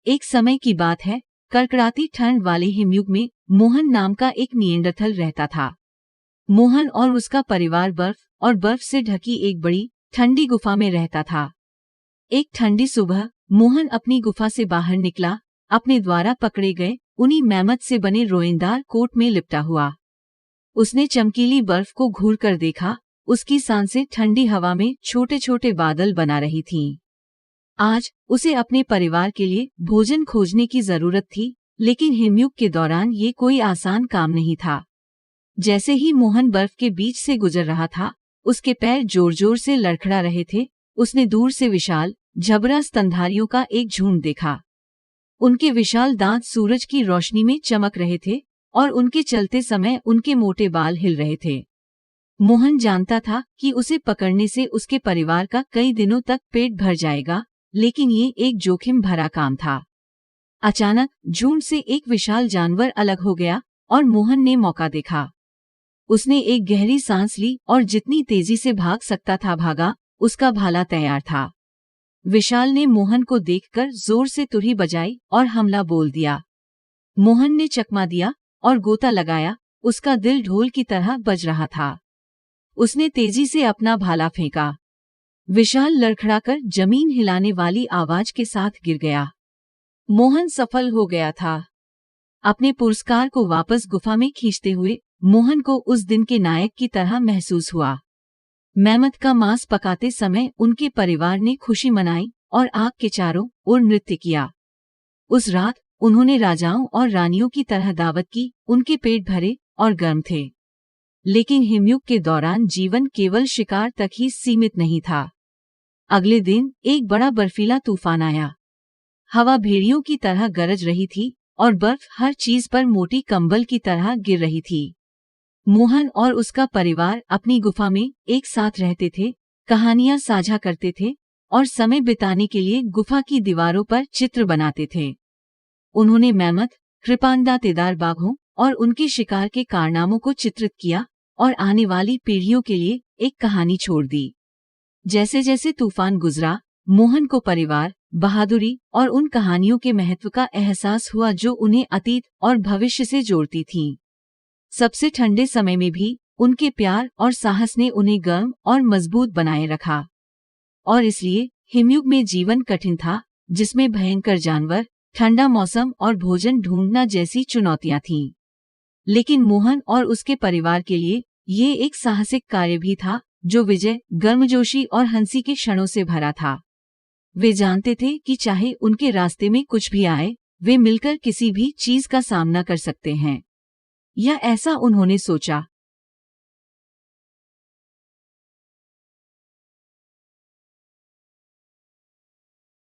एक समय की बात है, कड़कड़ाती ठंड वाले हिमयुग में मोहन नाम का एक निएंडरथल रहता था। मोहन और उसका परिवार बर्फ से ढकी एक बड़ी ठंडी गुफा में रहता था। एक ठंडी सुबह मोहन अपनी गुफा से बाहर निकला, अपने द्वारा पकड़े गए उन्हीं मैमथ से बने रोएंदार कोट में लिपटा हुआ। उसने चमकीली बर्फ को घूर कर देखा, उसकी सांसें ठंडी हवा में छोटे छोटे बादल बना रही थीं। आज उसे अपने परिवार के लिए भोजन खोजने की जरूरत थी, लेकिन हिमयुग के दौरान ये कोई आसान काम नहीं था। जैसे ही मोहन बर्फ के बीच से गुजर रहा था, उसके पैर जोर जोर से लड़खड़ा रहे थे। उसने दूर से विशाल झबरा स्तनधारियों का एक झुंड देखा। उनके विशाल दांत सूरज की रोशनी में चमक रहे थे और उनके चलते समय उनके मोटे बाल हिल रहे थे। मोहन जानता था कि उसे पकड़ने से उसके परिवार का कई दिनों तक पेट भर जाएगा, लेकिन ये एक जोखिम भरा काम था। अचानक झुंड से एक विशाल जानवर अलग हो गया और मोहन ने मौका देखा। उसने एक गहरी सांस ली और जितनी तेजी से भाग सकता था भागा। उसका भाला तैयार था। विशाल ने मोहन को देखकर जोर से तुरही बजाई और हमला बोल दिया। मोहन ने चकमा दिया और गोता लगाया। उसका दिल ढोल की तरह बज रहा था। उसने तेजी से अपना भाला फेंका। विशाल लड़खड़ाकर जमीन हिलाने वाली आवाज के साथ गिर गया। मोहन सफल हो गया था। अपने पुरस्कार को वापस गुफा में खींचते हुए मोहन को उस दिन के नायक की तरह महसूस हुआ। मैमथ का मांस पकाते समय उनके परिवार ने खुशी मनाई और आग के चारों ओर नृत्य किया। उस रात उन्होंने राजाओं और रानियों की तरह दावत की। उनके पेट भरे और गर्म थे। लेकिन हिमयुग के दौरान जीवन केवल शिकार तक ही सीमित नहीं था। अगले दिन एक बड़ा बर्फीला तूफान आया। हवा भेड़ियों की तरह गरज रही थी और बर्फ हर चीज पर मोटी कंबल की तरह गिर रही थी। मोहन और उसका परिवार अपनी गुफा में एक साथ रहते थे, कहानियां साझा करते थे और समय बिताने के लिए गुफा की दीवारों पर चित्र बनाते थे। उन्होंने मैमथ, कृपांदातेदार बाघों और उनके शिकार के कारनामों को चित्रित किया और आने वाली पीढ़ियों के लिए एक कहानी छोड़ दी। जैसे जैसे तूफान गुजरा, मोहन को परिवार, बहादुरी और उन कहानियों के महत्व का एहसास हुआ जो उन्हें अतीत और भविष्य से जोड़ती थीं। सबसे ठंडे समय में भी उनके प्यार और साहस ने उन्हें गर्म और मजबूत बनाए रखा। और इसलिए हिमयुग में जीवन कठिन था, जिसमें भयंकर जानवर, ठंडा मौसम और भोजन ढूंढना जैसी चुनौतियां थीं। लेकिन मोहन और उसके परिवार के लिए ये एक साहसिक कार्य भी था, जो विजय, गर्मजोशी और हंसी के क्षणों से भरा था। वे जानते थे कि चाहे उनके रास्ते में कुछ भी आए, वे मिलकर किसी भी चीज का सामना कर सकते हैं। या ऐसा उन्होंने सोचा।